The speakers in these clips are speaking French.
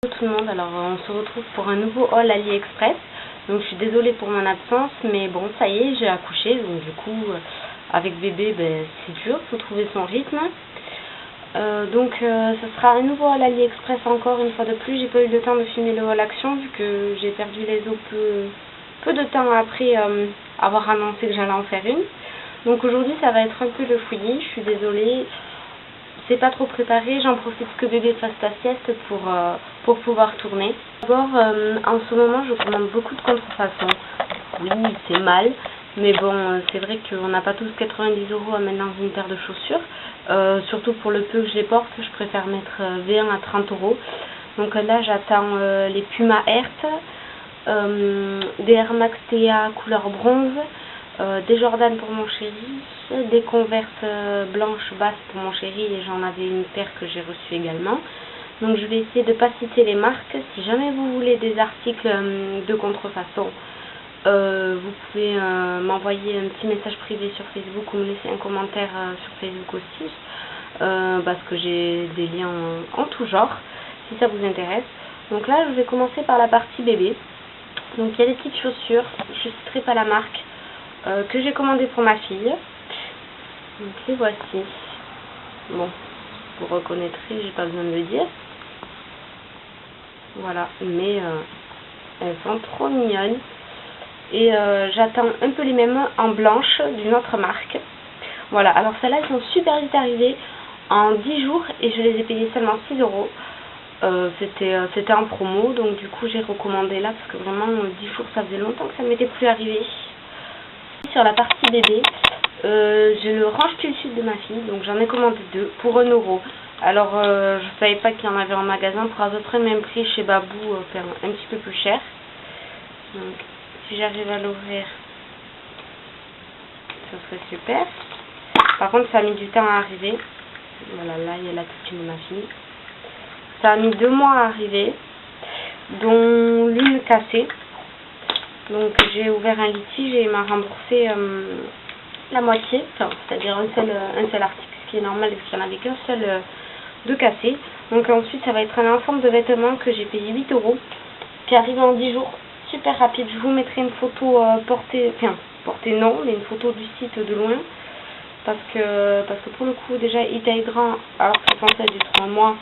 Bonjour tout le monde, alors on se retrouve pour un nouveau haul AliExpress. Donc je suis désolée pour mon absence, mais bon ça y est, j'ai accouché, donc du coup avec bébé c'est dur, faut trouver son rythme. Ce sera un nouveau haul AliExpress encore une fois de plus. J'ai pas eu le temps de filmer le haul action vu que j'ai perdu les os peu de temps après avoir annoncé que j'allais en faire une. Donc aujourd'hui ça va être un peu le fouillis, je suis désolée. C'est pas trop préparé, j'en profite que bébé fasse sa sieste pour pouvoir tourner. D'abord, en ce moment, je commande beaucoup de contrefaçons. Oui, c'est mal, mais bon, c'est vrai qu'on n'a pas tous 90 € à mettre dans une paire de chaussures. Surtout pour le peu que je les porte, je préfère mettre V1 à 30 €. Donc là, j'attends les Puma Earth, des Air Max TA couleur bronze, des Jordan pour mon chéri, des Converse blanches basses pour mon chéri, et j'en avais une paire que j'ai reçue également. Donc je vais essayer de ne pas citer les marques. Si jamais vous voulez des articles de contrefaçon, vous pouvez m'envoyer un petit message privé sur Facebook ou me laisser un commentaire sur Facebook aussi, parce que j'ai des liens en tout genre si ça vous intéresse. Donc là je vais commencer par la partie bébé. Donc il y a des petites chaussures, je ne citerai pas la marque, que j'ai commandé pour ma fille. Donc les voici. Bon, vous reconnaîtrez, j'ai pas besoin de le dire. Voilà, mais elles sont trop mignonnes. Et j'attends un peu les mêmes en blanche d'une autre marque. Voilà, alors celles-là elles sont super vite arrivées en 10 jours et je les ai payées seulement 6 €. C'était en promo, donc du coup j'ai recommandé là parce que vraiment 10 jours ça faisait longtemps que ça ne m'était plus arrivé. Sur la partie bébé, j'ai le range pull sud de ma fille, donc j'en ai commandé 2 pour 1 €. Alors je savais pas qu'il y en avait en magasin pour à peu près le même prix chez Babou, un petit peu plus cher. Donc si j'arrive à l'ouvrir, ce serait super. Par contre ça a mis du temps à arriver. Voilà, là il y a la petite de ma fille. Ça a mis 2 mois à arriver, dont l'une cassée. Donc j'ai ouvert un litige et il m'a remboursé la moitié, enfin, c'est-à-dire un seul article, ce qui est normal parce qu'il n'y en avait qu'un seul de cassé. Donc ensuite ça va être un ensemble de vêtements que j'ai payé 8 €, qui arrive en 10 jours, super rapide. Je vous mettrai une photo portée non, mais une photo du site de loin, parce que pour le coup déjà il taille grand alors que c'est censé être du 3 mois.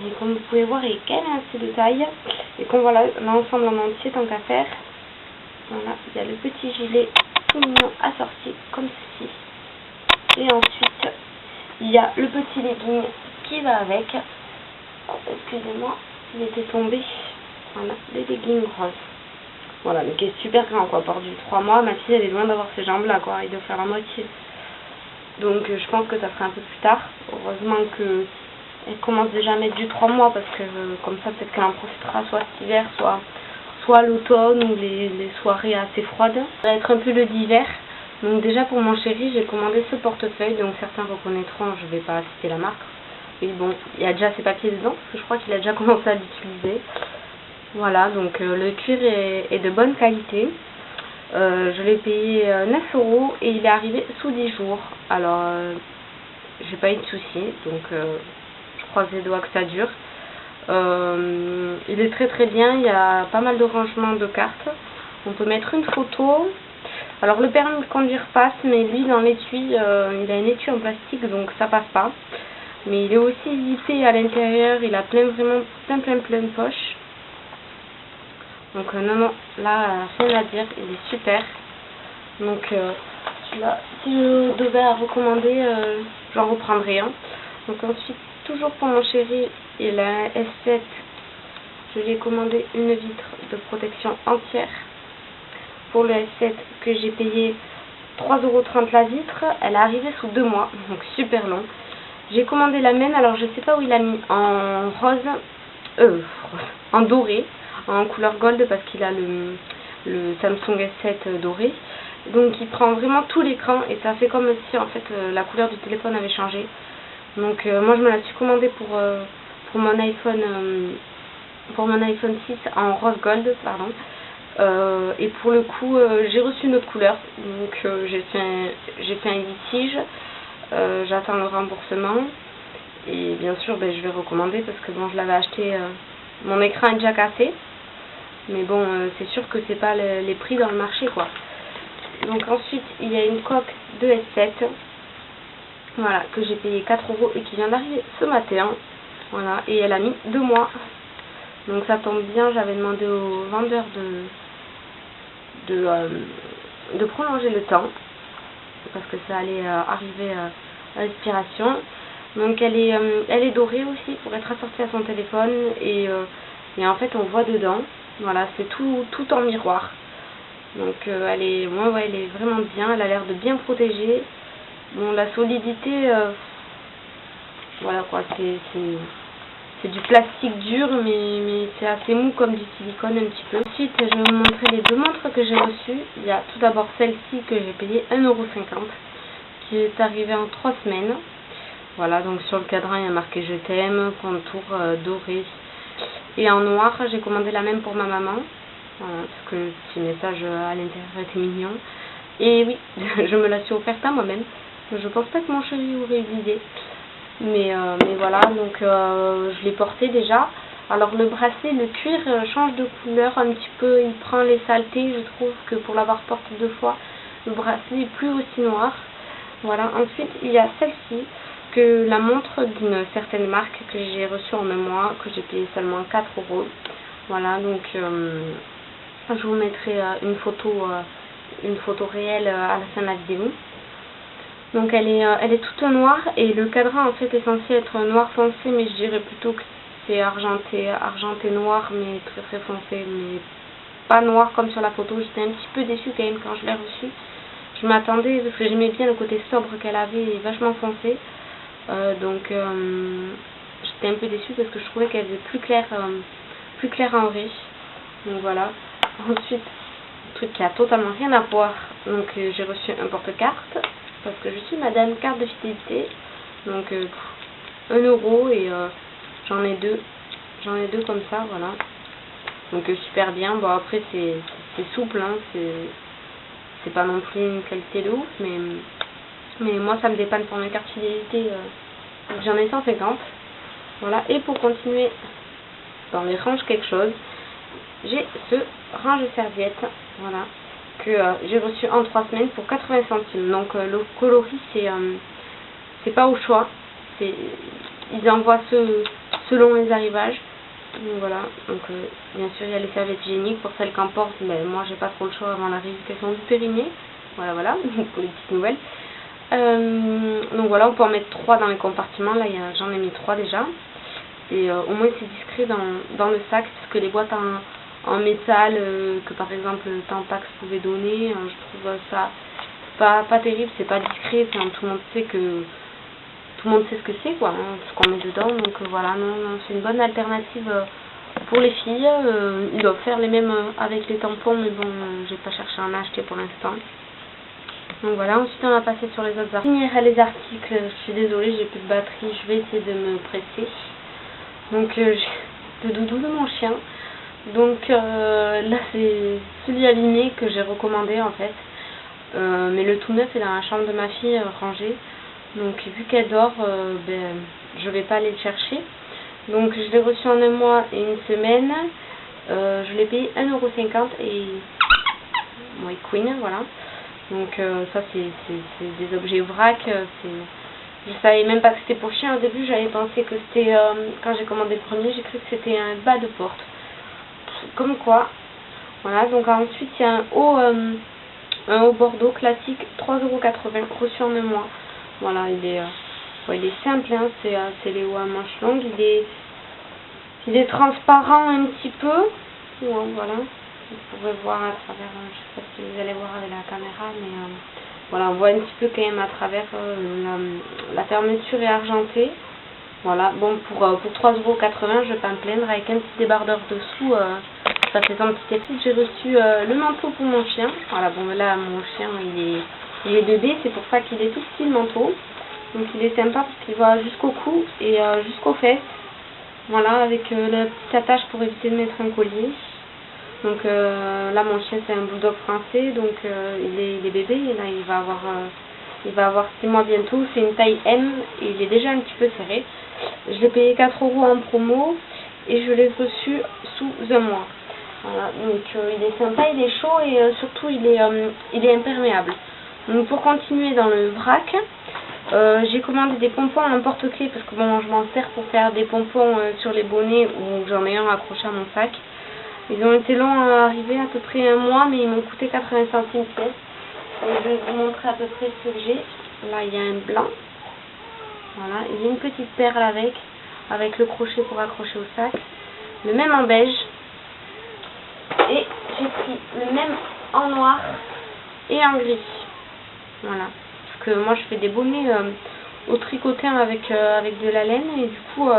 Et comme vous pouvez voir, il est quand même assez de taille. Et qu'on voit l'ensemble en entier tant qu'à faire. Voilà, il y a le petit gilet tout mignon assorti comme ceci. Et ensuite, il y a le petit legging qui va avec. Oh, excusez-moi, il était tombé. Voilà, des leggings roses. Voilà, mais qui est super grand quoi. Par du 3 mois, ma fille elle est loin d'avoir ses jambes là quoi. Il doit faire la moitié. Donc je pense que ça sera un peu plus tard. Heureusement que elle commence déjà à mettre du 3 mois parce que comme ça peut-être qu'elle en profitera soit cet hiver, soit l'automne ou les soirées assez froides. Ça va être un peu le d'hiver. Donc déjà pour mon chéri j'ai commandé ce portefeuille, donc certains reconnaîtront, je ne vais pas citer la marque. Et bon, il y a déjà ses papiers dedans parce que je crois qu'il a déjà commencé à l'utiliser. Voilà, donc le cuir est de bonne qualité. Je l'ai payé 9 € et il est arrivé sous 10 jours. Alors j'ai pas eu de soucis, donc je croise les doigts que ça dure. Il est très très bien, il y a pas mal de rangements de cartes. On peut mettre une photo. Alors le permis de conduire passe, mais lui dans l'étui, il a un étui en plastique donc ça passe pas. Mais il est aussi zippé à l'intérieur, il a vraiment plein de poches. Donc non, là rien à dire, il est super. Donc celui-là, si je devais à recommander, j'en reprendrai un. Donc ensuite, toujours pour mon chéri, il a un S7. Je lui ai commandé une vitre de protection entière. Pour le S7 que j'ai payé 3,30 € la vitre, elle est arrivée sous 2 mois, donc super long. J'ai commandé la même, alors je sais pas où il a mis, en rose, en doré, en couleur gold parce qu'il a le Samsung S7 doré. Donc il prend vraiment tout l'écran et ça fait comme si en fait la couleur du téléphone avait changé. Donc moi je me la suis commandée pour mon iPhone 6 en rose gold, pardon. Et pour le coup j'ai reçu une autre couleur, donc j'ai fait un litige, j'attends le remboursement et bien sûr je vais recommander parce que bon je l'avais acheté mon écran est déjà cassé. Mais bon, c'est sûr que c'est pas les prix dans le marché, quoi. Donc ensuite, il y a une coque de S7. Voilà, que j'ai payé 4 € et qui vient d'arriver ce matin. Voilà, et elle a mis 2 mois. Donc ça tombe bien, j'avais demandé au vendeur de prolonger le temps. Parce que ça allait arriver à l'expiration. Donc elle est dorée aussi pour être assortie à son téléphone. Et en fait, on voit dedans. Voilà, c'est tout en miroir. Donc elle est vraiment bien. Elle a l'air de bien protéger. Bon, la solidité, voilà quoi, c'est du plastique dur, mais c'est assez mou comme du silicone un petit peu. Ensuite, je vais vous montrer les 2 montres que j'ai reçues. Il y a tout d'abord celle-ci que j'ai payée 1,50 €, qui est arrivée en 3 semaines. Voilà, donc sur le cadran, il y a marqué je t'aime, contour doré. Et en noir, j'ai commandé la même pour ma maman. Voilà, parce que le petit message à l'intérieur était mignon. Et oui, je me la suis offerte à moi-même. Je pense pas que mon chéri aurait eu l'idée. Mais voilà, donc je l'ai porté déjà. Alors le bracelet, le cuir change de couleur un petit peu. Il prend les saletés. Je trouve que pour l'avoir porté 2 fois, le bracelet est plus aussi noir. Voilà, ensuite il y a celle-ci, que la montre d'une certaine marque que j'ai reçue en même mois, que j'ai payé seulement 4 €. Voilà, donc je vous mettrai une photo réelle à la fin de la vidéo. Donc elle est toute noire et le cadran en fait est censé être noir foncé, mais je dirais plutôt que c'est argenté noir, mais très très foncé, mais pas noir comme sur la photo. J'étais un petit peu déçue quand même quand je l'ai reçue. Je m'attendais, parce que j'aimais bien le côté sobre qu'elle avait et vachement foncé. Donc j'étais un peu déçue parce que je trouvais qu'elle était plus claire en vrai. Donc voilà. Ensuite, un truc qui a totalement rien à voir. Donc j'ai reçu un porte-carte. Parce que je suis madame carte de fidélité. Donc 1 € et j'en ai deux. J'en ai 2 comme ça, voilà. Donc super bien. Bon après c'est souple, hein, c'est pas non plus une qualité de ouf, mais moi ça me dépanne pour mes cartes fidélité. Donc j'en ai 150. Voilà. Et pour continuer dans les ranges quelque chose, j'ai ce range serviette. Voilà. Que j'ai reçu en 3 semaines pour 80 centimes. Donc le coloris c'est pas au choix, ils envoient selon les arrivages. Donc voilà, donc bien sûr il y a les serviettes hygiéniques pour celles qui en portent, mais moi j'ai pas trop le choix avant la rééducation du périnée. Voilà pour les petites nouvelles. Donc voilà, on peut en mettre 3 dans les compartiments. Là j'en ai mis 3 déjà, et au moins c'est discret dans le sac, parce que les boîtes en métal que par exemple Tampax pouvait donner, je trouve ça pas terrible, c'est pas discret, tout le monde sait ce que c'est, quoi, hein, ce qu'on met dedans. Donc voilà, non, c'est une bonne alternative pour les filles. Ils doivent faire les mêmes avec les tampons, mais bon, j'ai pas cherché à en acheter pour l'instant. Donc voilà, ensuite on va passer sur les autres articles. Finir les articles, je suis désolée, j'ai plus de batterie, je vais essayer de me presser. Donc j'ai le doudou de mon chien. Donc là c'est celui abîmé que j'ai recommandé en fait, mais le tout neuf est dans la chambre de ma fille rangé. Donc vu qu'elle dort, je vais pas aller le chercher. Donc je l'ai reçu en 1 mois et 1 semaine. Je l'ai payé 1,50 € et ouais, Queen, voilà. Donc ça c'est des objets vrac. Je savais même pas que c'était pour chien au début. J'avais pensé que c'était quand j'ai commandé le premier, j'ai cru que c'était un bas de porte. Comme quoi, voilà. Donc ensuite il y a un haut bordeaux classique, 3,80 € reçu en 1 mois. Voilà, il est simple, hein, c'est les hauts à manches longues. Il est transparent un petit peu. Ouais, voilà, vous pourrez voir à travers, je sais pas si vous allez voir avec la caméra, mais voilà, on voit un petit peu quand même à travers. La fermeture est argentée. Voilà, bon, pour 3,80 €, je vais pas me plaindre, avec un petit débardeur dessous, ça fait son petit effet. J'ai reçu le manteau pour mon chien. Voilà, bon, là, mon chien, il est bébé, c'est pour ça qu'il est tout petit, le manteau. Donc il est sympa parce qu'il va jusqu'au cou et jusqu'aux fesses. Voilà, avec la petite attache pour éviter de mettre un collier. Donc là, mon chien, c'est un bulldog français, donc il est bébé, et là, il va avoir 6 mois bientôt. C'est une taille M et il est déjà un petit peu serré. Je l'ai payé 4 € en promo et je l'ai reçu sous un mois. Voilà, donc il est sympa, il est chaud et surtout il est imperméable. Donc pour continuer dans le vrac, j'ai commandé des pompons en porte-clés parce que bon, je m'en sers pour faire des pompons sur les bonnets ou j'en ai un accroché à mon sac. Ils ont été longs à arriver, à peu près un mois, mais ils m'ont coûté 80 centimes pièce. Et je vais vous montrer à peu près ce que j'ai. Là il y a un blanc. Voilà, il y a une petite perle avec le crochet pour accrocher au sac. Le même en beige. Et j'ai pris le même en noir et en gris. Voilà. Parce que moi je fais des bonnets au tricotin avec de la laine. Et du coup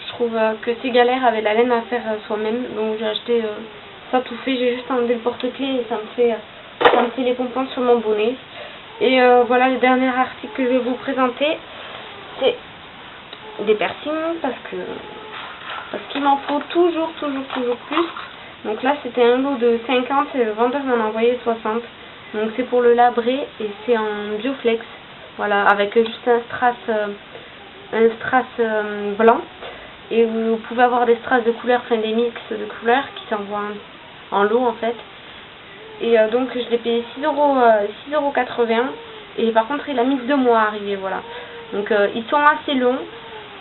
je trouve que c'est galère avec la laine à faire soi-même. Donc j'ai acheté ça tout fait. J'ai juste enlevé le porte-clés et ça me fait les pompons sur mon bonnet. Et voilà le dernier article que je vais vous présenter. C'est des piercings parce qu'il m'en faut toujours plus. Donc là c'était un lot de 50 et le vendeur m'en a envoyé 60. Donc c'est pour le labré et c'est en bioflex. Voilà, avec juste un strass blanc. Et vous pouvez avoir des strass de couleurs, enfin des mix de couleurs qui s'envoient en lot en fait. Et donc je l'ai payé 6,80 €. Et par contre il a mis 2 mois à arriver, voilà. Donc ils sont assez longs.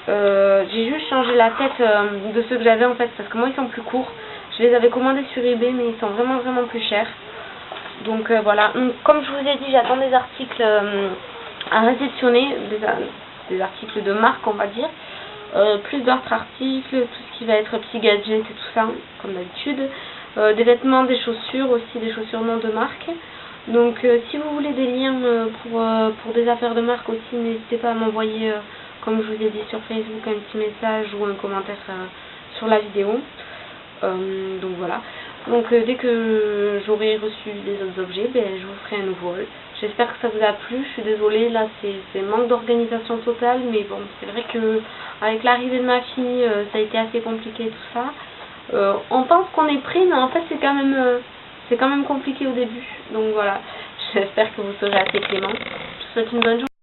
J'ai juste changé la tête de ceux que j'avais en fait parce que moi ils sont plus courts. Je les avais commandés sur eBay mais ils sont vraiment plus chers. Donc voilà. Donc, comme je vous ai dit, j'attends des articles à réceptionner, des articles de marque on va dire. Plus d'autres articles, tout ce qui va être petits gadgets et tout ça, comme d'habitude. Des vêtements, des chaussures aussi, des chaussures non de marque. Donc si vous voulez des liens pour des affaires de marque aussi, n'hésitez pas à m'envoyer, comme je vous ai dit sur Facebook, un petit message ou un commentaire sur la vidéo. Donc voilà. Donc dès que j'aurai reçu les autres objets, je vous ferai un nouveau haul. J'espère que ça vous a plu. Je suis désolée, là c'est manque d'organisation totale, mais bon, c'est vrai que avec l'arrivée de ma fille, ça a été assez compliqué tout ça. On pense qu'on est prêt, mais en fait c'est quand même compliqué au début. Donc voilà, j'espère que vous serez assez clément. Je vous souhaite une bonne journée.